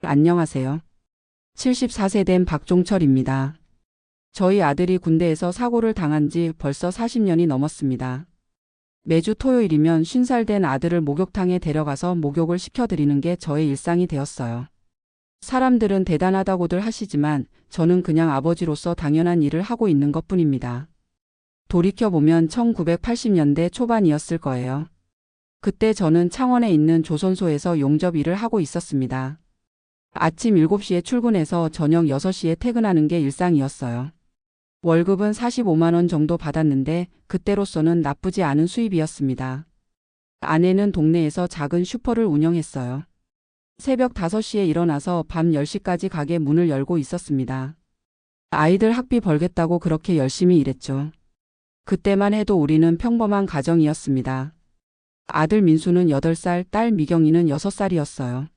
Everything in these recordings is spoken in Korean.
안녕하세요. 74세 된 박종철입니다. 저희 아들이 군대에서 사고를 당한 지 벌써 40년이 넘었습니다. 매주 토요일이면 50살 된 아들을 목욕탕에 데려가서 목욕을 시켜드리는 게 저의 일상이 되었어요. 사람들은 대단하다고들 하시지만 저는 그냥 아버지로서 당연한 일을 하고 있는 것뿐입니다. 돌이켜보면 1980년대 초반이었을 거예요. 그때 저는 창원에 있는 조선소에서 용접 일을 하고 있었습니다. 아침 7시에 출근해서 저녁 6시에 퇴근하는 게 일상이었어요. 월급은 45만 원 정도 받았는데 그때로서는 나쁘지 않은 수입이었습니다. 아내는 동네에서 작은 슈퍼를 운영했어요. 새벽 5시에 일어나서 밤 10시까지 가게 문을 열고 있었습니다. 아이들 학비 벌겠다고 그렇게 열심히 일했죠. 그때만 해도 우리는 평범한 가정이었습니다. 아들 민수는 8살, 딸 미경이는 6살이었어요.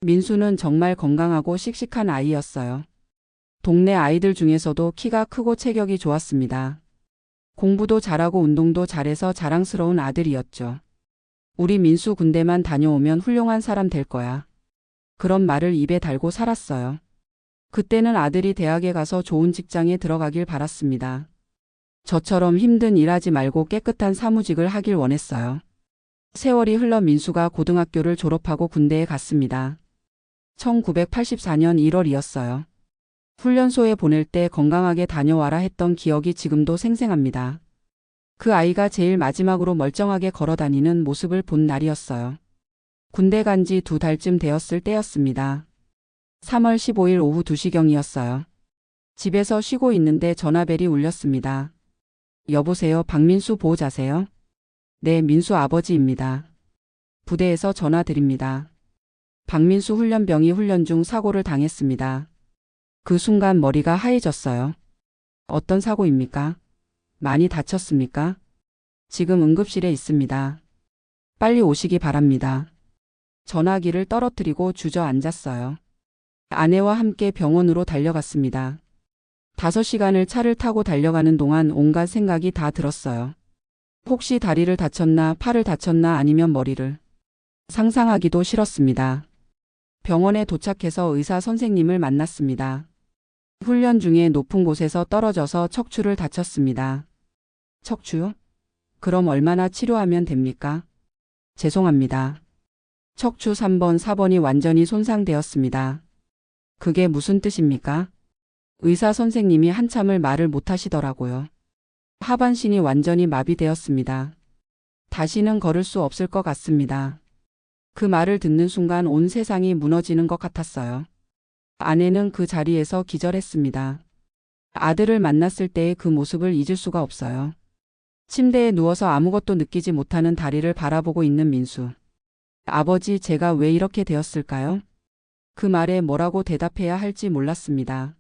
민수는 정말 건강하고 씩씩한 아이였어요. 동네 아이들 중에서도 키가 크고 체격이 좋았습니다. 공부도 잘하고 운동도 잘해서 자랑스러운 아들이었죠. 우리 민수 군대만 다녀오면 훌륭한 사람 될 거야. 그런 말을 입에 달고 살았어요. 그때는 아들이 대학에 가서 좋은 직장에 들어가길 바랐습니다. 저처럼 힘든 일하지 말고 깨끗한 사무직을 하길 원했어요. 세월이 흘러 민수가 고등학교를 졸업하고 군대에 갔습니다. 1984년 1월이었어요. 훈련소에 보낼 때 건강하게 다녀와라 했던 기억이 지금도 생생합니다. 그 아이가 제일 마지막으로 멀쩡하게 걸어다니는 모습을 본 날이었어요. 군대 간 지 2달쯤 되었을 때였습니다. 3월 15일 오후 2시경이었어요. 집에서 쉬고 있는데 전화벨이 울렸습니다. 여보세요, 박민수 보호자세요? 네, 민수 아버지입니다. 부대에서 전화드립니다. 박민수 훈련병이 훈련 중 사고를 당했습니다. 그 순간 머리가 하얘졌어요. 어떤 사고입니까? 많이 다쳤습니까? 지금 응급실에 있습니다. 빨리 오시기 바랍니다. 전화기를 떨어뜨리고 주저앉았어요. 아내와 함께 병원으로 달려갔습니다. 5시간을 차를 타고 달려가는 동안 온갖 생각이 다 들었어요. 혹시 다리를 다쳤나, 팔을 다쳤나, 아니면 머리를. 상상하기도 싫었습니다. 병원에 도착해서 의사 선생님을 만났습니다. 훈련 중에 높은 곳에서 떨어져서 척추를 다쳤습니다. 척추요? 그럼 얼마나 치료하면 됩니까? 죄송합니다. 척추 3번, 4번이 완전히 손상되었습니다. 그게 무슨 뜻입니까? 의사 선생님이 한참을 말을 못 하시더라고요. 하반신이 완전히 마비되었습니다. 다시는 걸을 수 없을 것 같습니다. 그 말을 듣는 순간 온 세상이 무너지는 것 같았어요. 아내는 그 자리에서 기절했습니다. 아들을 만났을 때의 그 모습을 잊을 수가 없어요. 침대에 누워서 아무것도 느끼지 못하는 다리를 바라보고 있는 민수. 아버지, 제가 왜 이렇게 되었을까요? 그 말에 뭐라고 대답해야 할지 몰랐습니다.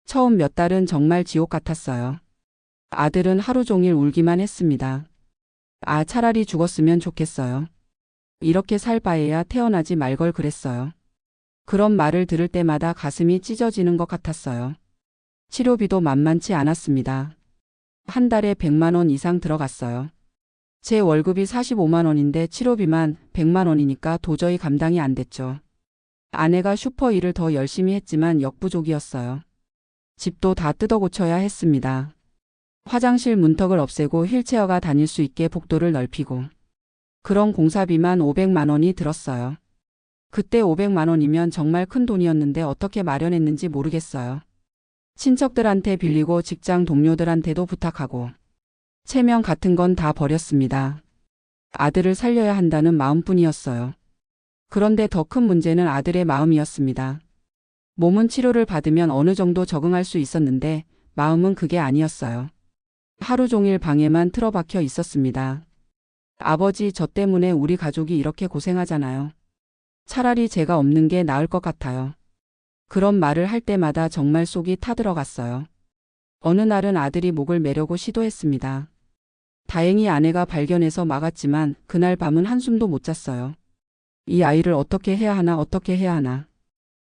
처음 몇 달은 정말 지옥 같았어요. 아들은 하루 종일 울기만 했습니다. 아, 차라리 죽었으면 좋겠어요. 이렇게 살 바에야 태어나지 말 걸 그랬어요. 그런 말을 들을 때마다 가슴이 찢어지는 것 같았어요. 치료비도 만만치 않았습니다. 한 달에 100만 원 이상 들어갔어요. 제 월급이 45만 원인데 치료비만 100만 원이니까 도저히 감당이 안 됐죠. 아내가 슈퍼 일을 더 열심히 했지만 역부족이었어요. 집도 다 뜯어 고쳐야 했습니다. 화장실 문턱을 없애고 휠체어가 다닐 수 있게 복도를 넓히고. 그런 공사비만 500만 원이 들었어요. 그때 500만 원이면 정말 큰 돈이었는데 어떻게 마련했는지 모르겠어요. 친척들한테 빌리고 직장 동료들한테도 부탁하고. 체면 같은 건 다 버렸습니다. 아들을 살려야 한다는 마음뿐이었어요. 그런데 더 큰 문제는 아들의 마음이었습니다. 몸은 치료를 받으면 어느 정도 적응할 수 있었는데 마음은 그게 아니었어요. 하루 종일 방에만 틀어박혀 있었습니다. 아버지, 저 때문에 우리 가족이 이렇게 고생하잖아요. 차라리 제가 없는 게 나을 것 같아요. 그런 말을 할 때마다 정말 속이 타들어갔어요. 어느 날은 아들이 목을 매려고 시도했습니다. 다행히 아내가 발견해서 막았지만 그날 밤은 한숨도 못 잤어요. 이 아이를 어떻게 해야 하나, 어떻게 해야 하나.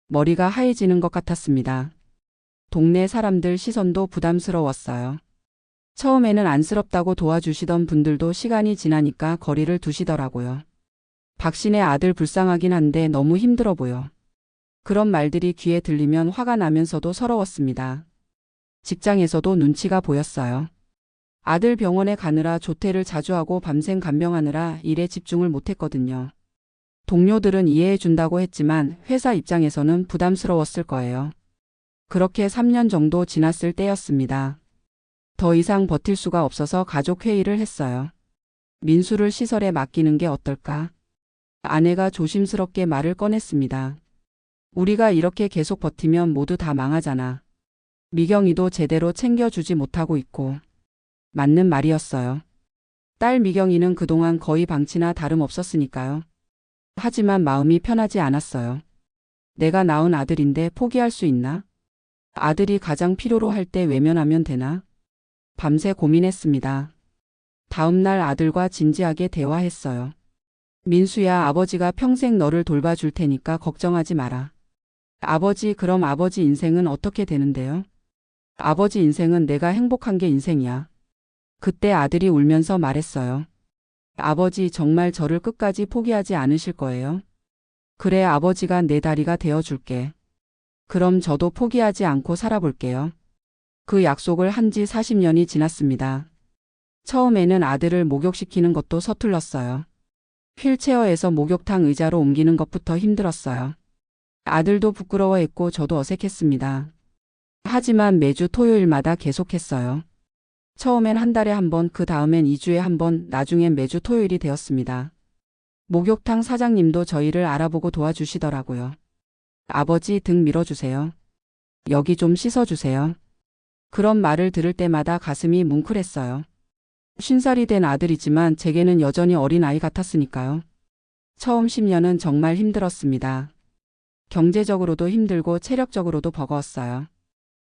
머리가 하얘지는 것 같았습니다. 동네 사람들 시선도 부담스러웠어요. 처음에는 안쓰럽다고 도와주시던 분들도 시간이 지나니까 거리를 두시더라고요. 박신의 아들 불쌍하긴 한데 너무 힘들어 보여. 그런 말들이 귀에 들리면 화가 나면서도 서러웠습니다. 직장에서도 눈치가 보였어요. 아들 병원에 가느라 조퇴를 자주 하고 밤샘 간병하느라 일에 집중을 못했거든요. 동료들은 이해해 준다고 했지만 회사 입장에서는 부담스러웠을 거예요. 그렇게 3년 정도 지났을 때였습니다. 더 이상 버틸 수가 없어서 가족 회의를 했어요. 민수를 시설에 맡기는 게 어떨까? 아내가 조심스럽게 말을 꺼냈습니다. 우리가 이렇게 계속 버티면 모두 다 망하잖아. 미경이도 제대로 챙겨주지 못하고 있고. 맞는 말이었어요. 딸 미경이는 그동안 거의 방치나 다름없었으니까요. 하지만 마음이 편하지 않았어요. 내가 낳은 아들인데 포기할 수 있나? 아들이 가장 필요로 할 때 외면하면 되나? 밤새 고민했습니다. 다음 날 아들과 진지하게 대화했어요. 민수야, 아버지가 평생 너를 돌봐줄 테니까 걱정하지 마라. 아버지, 그럼 아버지 인생은 어떻게 되는데요? 아버지 인생은 내가 행복한 게 인생이야. 그때 아들이 울면서 말했어요. 아버지, 정말 저를 끝까지 포기하지 않으실 거예요? 그래, 아버지가 내 다리가 되어줄게. 그럼 저도 포기하지 않고 살아볼게요. 그 약속을 한 지 40년이 지났습니다. 처음에는 아들을 목욕시키는 것도 서툴렀어요. 휠체어에서 목욕탕 의자로 옮기는 것부터 힘들었어요. 아들도 부끄러워했고 저도 어색했습니다. 하지만 매주 토요일마다 계속했어요. 처음엔 한 달에 한 번, 그 다음엔 2주에 한 번, 나중엔 매주 토요일이 되었습니다. 목욕탕 사장님도 저희를 알아보고 도와주시더라고요. 아버지, 등 밀어주세요. 여기 좀 씻어주세요. 그런 말을 들을 때마다 가슴이 뭉클했어요. 50살이 된 아들이지만 제게는 여전히 어린아이 같았으니까요. 처음 10년은 정말 힘들었습니다. 경제적으로도 힘들고 체력적으로도 버거웠어요.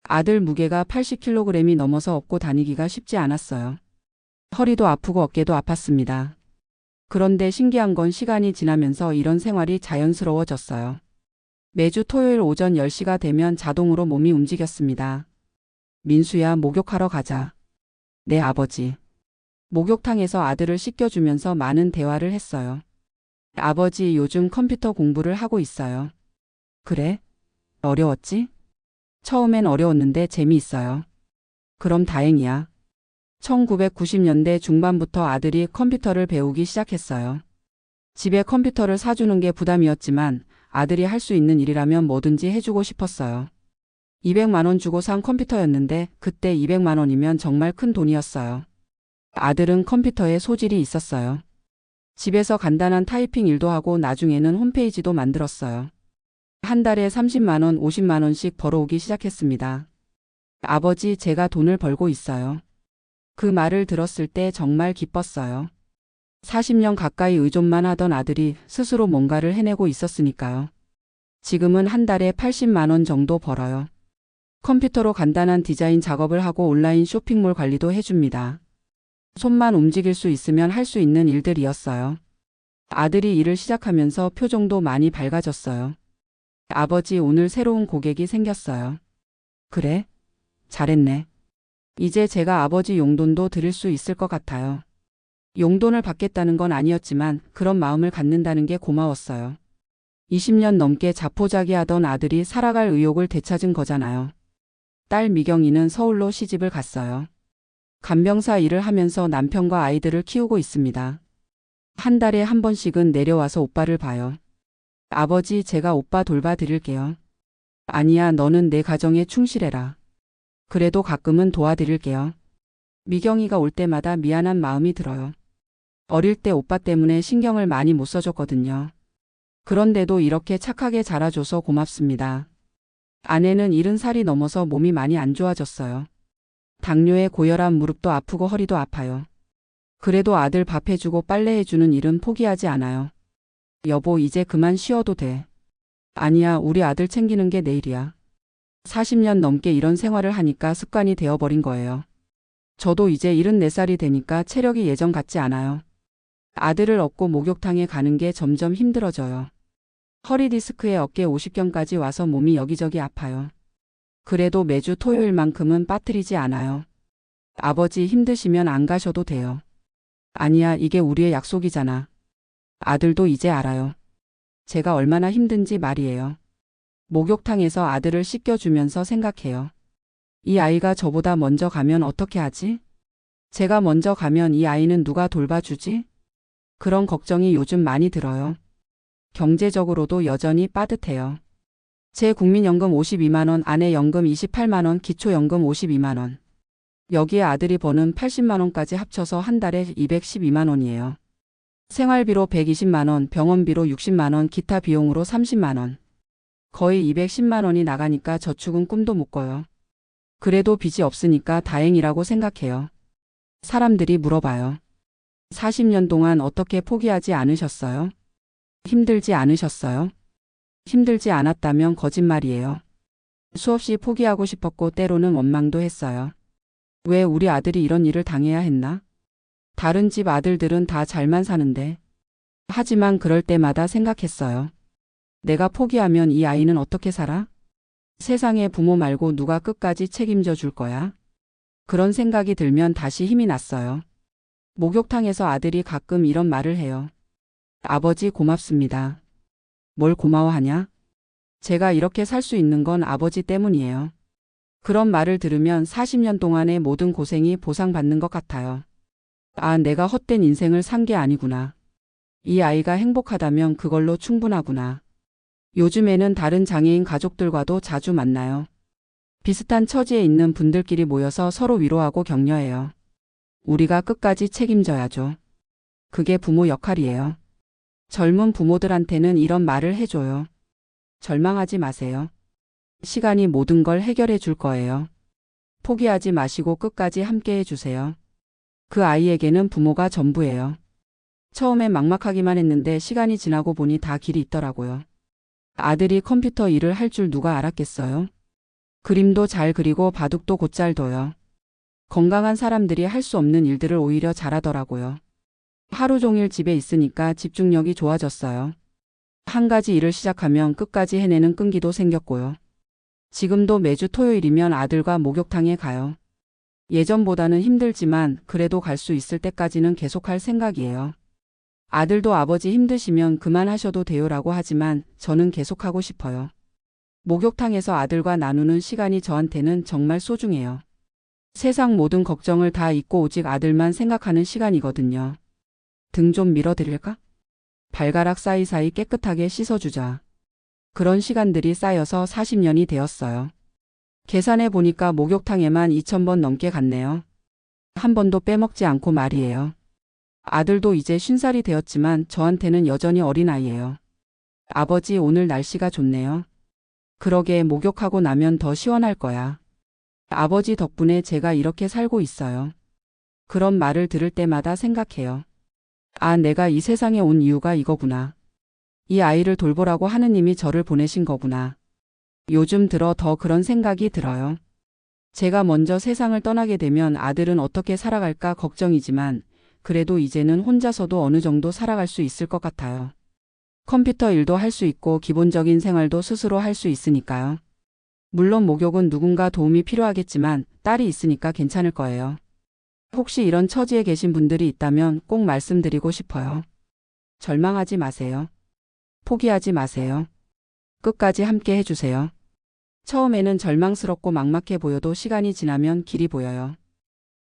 아들 무게가 80kg이 넘어서 업고 다니기가 쉽지 않았어요. 허리도 아프고 어깨도 아팠습니다. 그런데 신기한 건 시간이 지나면서 이런 생활이 자연스러워졌어요. 매주 토요일 오전 10시가 되면 자동으로 몸이 움직였습니다. 민수야, 목욕하러 가자. 네, 아버지. 목욕탕에서 아들을 씻겨주면서 많은 대화를 했어요. 아버지, 요즘 컴퓨터 공부를 하고 있어요. 그래? 어려웠지? 처음엔 어려웠는데 재미있어요. 그럼 다행이야. 1990년대 중반부터 아들이 컴퓨터를 배우기 시작했어요. 집에 컴퓨터를 사주는 게 부담이었지만 아들이 할 수 있는 일이라면 뭐든지 해주고 싶었어요. 200만 원 주고 산 컴퓨터였는데 그때 200만 원이면 정말 큰 돈이었어요. 아들은 컴퓨터에 소질이 있었어요. 집에서 간단한 타이핑 일도 하고 나중에는 홈페이지도 만들었어요. 한 달에 30만 원, 50만 원씩 벌어오기 시작했습니다. 아버지, 제가 돈을 벌고 있어요. 그 말을 들었을 때 정말 기뻤어요. 40년 가까이 의존만 하던 아들이 스스로 뭔가를 해내고 있었으니까요. 지금은 한 달에 80만 원 정도 벌어요. 컴퓨터로 간단한 디자인 작업을 하고 온라인 쇼핑몰 관리도 해줍니다. 손만 움직일 수 있으면 할 수 있는 일들이었어요. 아들이 일을 시작하면서 표정도 많이 밝아졌어요. 아버지, 오늘 새로운 고객이 생겼어요. 그래? 잘했네. 이제 제가 아버지 용돈도 드릴 수 있을 것 같아요. 용돈을 받겠다는 건 아니었지만 그런 마음을 갖는다는 게 고마웠어요. 20년 넘게 자포자기하던 아들이 살아갈 의욕을 되찾은 거잖아요. 딸 미경이는 서울로 시집을 갔어요. 간병사 일을 하면서 남편과 아이들을 키우고 있습니다. 한 달에 한 번씩은 내려와서 오빠를 봐요. 아버지, 제가 오빠 돌봐드릴게요. 아니야, 너는 내 가정에 충실해라. 그래도 가끔은 도와드릴게요. 미경이가 올 때마다 미안한 마음이 들어요. 어릴 때 오빠 때문에 신경을 많이 못 써줬거든요. 그런데도 이렇게 착하게 자라줘서 고맙습니다. 아내는 70살이 넘어서 몸이 많이 안 좋아졌어요. 당뇨에 고혈압, 무릎도 아프고 허리도 아파요. 그래도 아들 밥 해주고 빨래 해주는 일은 포기하지 않아요. 여보, 이제 그만 쉬어도 돼. 아니야, 우리 아들 챙기는 게 내일이야. 40년 넘게 이런 생활을 하니까 습관이 되어버린 거예요. 저도 이제 74살이 되니까 체력이 예전 같지 않아요. 아들을 업고 목욕탕에 가는 게 점점 힘들어져요. 허리 디스크에 어깨 50견까지 와서 몸이 여기저기 아파요. 그래도 매주 토요일만큼은 빠뜨리지 않아요. 아버지, 힘드시면 안 가셔도 돼요. 아니야, 이게 우리의 약속이잖아. 아들도 이제 알아요. 제가 얼마나 힘든지 말이에요. 목욕탕에서 아들을 씻겨주면서 생각해요. 이 아이가 저보다 먼저 가면 어떻게 하지? 제가 먼저 가면 이 아이는 누가 돌봐주지? 그런 걱정이 요즘 많이 들어요. 경제적으로도 여전히 빠듯해요. 제 국민연금 52만 원, 아내 연금 28만 원, 기초연금 52만 원. 여기에 아들이 버는 80만 원까지 합쳐서 한 달에 212만 원이에요. 생활비로 120만 원, 병원비로 60만 원, 기타 비용으로 30만 원. 거의 210만 원이 나가니까 저축은 꿈도 못 꿔요. 그래도 빚이 없으니까 다행이라고 생각해요. 사람들이 물어봐요. 40년 동안 어떻게 포기하지 않으셨어요? 힘들지 않으셨어요? 힘들지 않았다면 거짓말이에요. 수없이 포기하고 싶었고 때로는 원망도 했어요. 왜 우리 아들이 이런 일을 당해야 했나? 다른 집 아들들은 다 잘만 사는데. 하지만 그럴 때마다 생각했어요. 내가 포기하면 이 아이는 어떻게 살아? 세상에 부모 말고 누가 끝까지 책임져 줄 거야? 그런 생각이 들면 다시 힘이 났어요. 목욕탕에서 아들이 가끔 이런 말을 해요. 아버지 고맙습니다. 뭘 고마워하냐? 제가 이렇게 살 수 있는 건 아버지 때문이에요. 그런 말을 들으면 40년 동안의 모든 고생이 보상받는 것 같아요. 아, 내가 헛된 인생을 산 게 아니구나. 이 아이가 행복하다면 그걸로 충분하구나. 요즘에는 다른 장애인 가족들과도 자주 만나요. 비슷한 처지에 있는 분들끼리 모여서 서로 위로하고 격려해요. 우리가 끝까지 책임져야죠. 그게 부모 역할이에요. 젊은 부모들한테는 이런 말을 해줘요. 절망하지 마세요. 시간이 모든 걸 해결해 줄 거예요. 포기하지 마시고 끝까지 함께 해주세요. 그 아이에게는 부모가 전부예요. 처음엔 막막하기만 했는데 시간이 지나고 보니 다 길이 있더라고요. 아들이 컴퓨터 일을 할 줄 누가 알았겠어요? 그림도 잘 그리고 바둑도 곧잘 둬요. 건강한 사람들이 할 수 없는 일들을 오히려 잘하더라고요. 하루 종일 집에 있으니까 집중력이 좋아졌어요. 한 가지 일을 시작하면 끝까지 해내는 끈기도 생겼고요. 지금도 매주 토요일이면 아들과 목욕탕에 가요. 예전보다는 힘들지만 그래도 갈 수 있을 때까지는 계속할 생각이에요. 아들도 아버지 힘드시면 그만하셔도 돼요라고 하지만 저는 계속하고 싶어요. 목욕탕에서 아들과 나누는 시간이 저한테는 정말 소중해요. 세상 모든 걱정을 다 잊고 오직 아들만 생각하는 시간이거든요. 등 좀 밀어드릴까? 발가락 사이사이 깨끗하게 씻어주자. 그런 시간들이 쌓여서 40년이 되었어요. 계산해 보니까 목욕탕에만 2,000번 넘게 갔네요. 한 번도 빼먹지 않고 말이에요. 아들도 이제 50살이 되었지만 저한테는 여전히 어린아이예요. 아버지, 오늘 날씨가 좋네요. 그러게 목욕하고 나면 더 시원할 거야. 아버지 덕분에 제가 이렇게 살고 있어요. 그런 말을 들을 때마다 생각해요. 아, 내가 이 세상에 온 이유가 이거구나. 이 아이를 돌보라고 하느님이 저를 보내신 거구나. 요즘 들어 더 그런 생각이 들어요. 제가 먼저 세상을 떠나게 되면 아들은 어떻게 살아갈까 걱정이지만 그래도 이제는 혼자서도 어느 정도 살아갈 수 있을 것 같아요. 컴퓨터 일도 할 수 있고 기본적인 생활도 스스로 할 수 있으니까요. 물론 목욕은 누군가 도움이 필요하겠지만 딸이 있으니까 괜찮을 거예요. 혹시 이런 처지에 계신 분들이 있다면 꼭 말씀드리고 싶어요. 절망하지 마세요. 포기하지 마세요. 끝까지 함께 해주세요. 처음에는 절망스럽고 막막해 보여도 시간이 지나면 길이 보여요.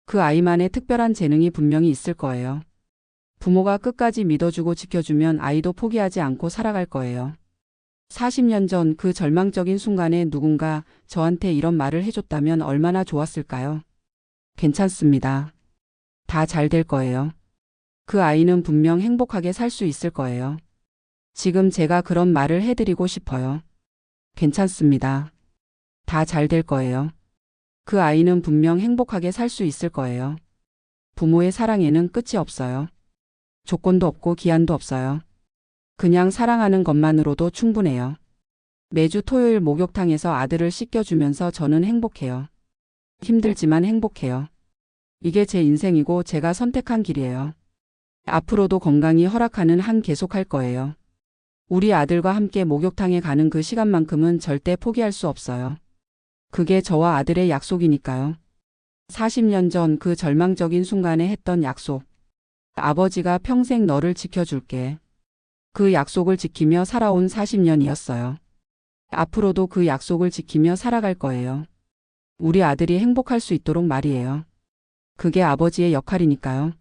그 아이만의 특별한 재능이 분명히 있을 거예요. 부모가 끝까지 믿어주고 지켜주면 아이도 포기하지 않고 살아갈 거예요. 40년 전 그 절망적인 순간에 누군가 저한테 이런 말을 해줬다면 얼마나 좋았을까요? 괜찮습니다. 다 잘 될 거예요. 그 아이는 분명 행복하게 살 수 있을 거예요. 지금 제가 그런 말을 해드리고 싶어요. 괜찮습니다. 다 잘 될 거예요. 그 아이는 분명 행복하게 살 수 있을 거예요. 부모의 사랑에는 끝이 없어요. 조건도 없고 기한도 없어요. 그냥 사랑하는 것만으로도 충분해요. 매주 토요일 목욕탕에서 아들을 씻겨주면서 저는 행복해요. 힘들지만 행복해요. 이게 제 인생이고 제가 선택한 길이에요. 앞으로도 건강이 허락하는 한 계속할 거예요. 우리 아들과 함께 목욕탕에 가는 그 시간만큼은 절대 포기할 수 없어요. 그게 저와 아들의 약속이니까요. 40년 전 그 절망적인 순간에 했던 약속. 아버지가 평생 너를 지켜줄게. 그 약속을 지키며 살아온 40년이었어요. 앞으로도 그 약속을 지키며 살아갈 거예요. 우리 아들이 행복할 수 있도록 말이에요. 그게 아버지의 역할이니까요.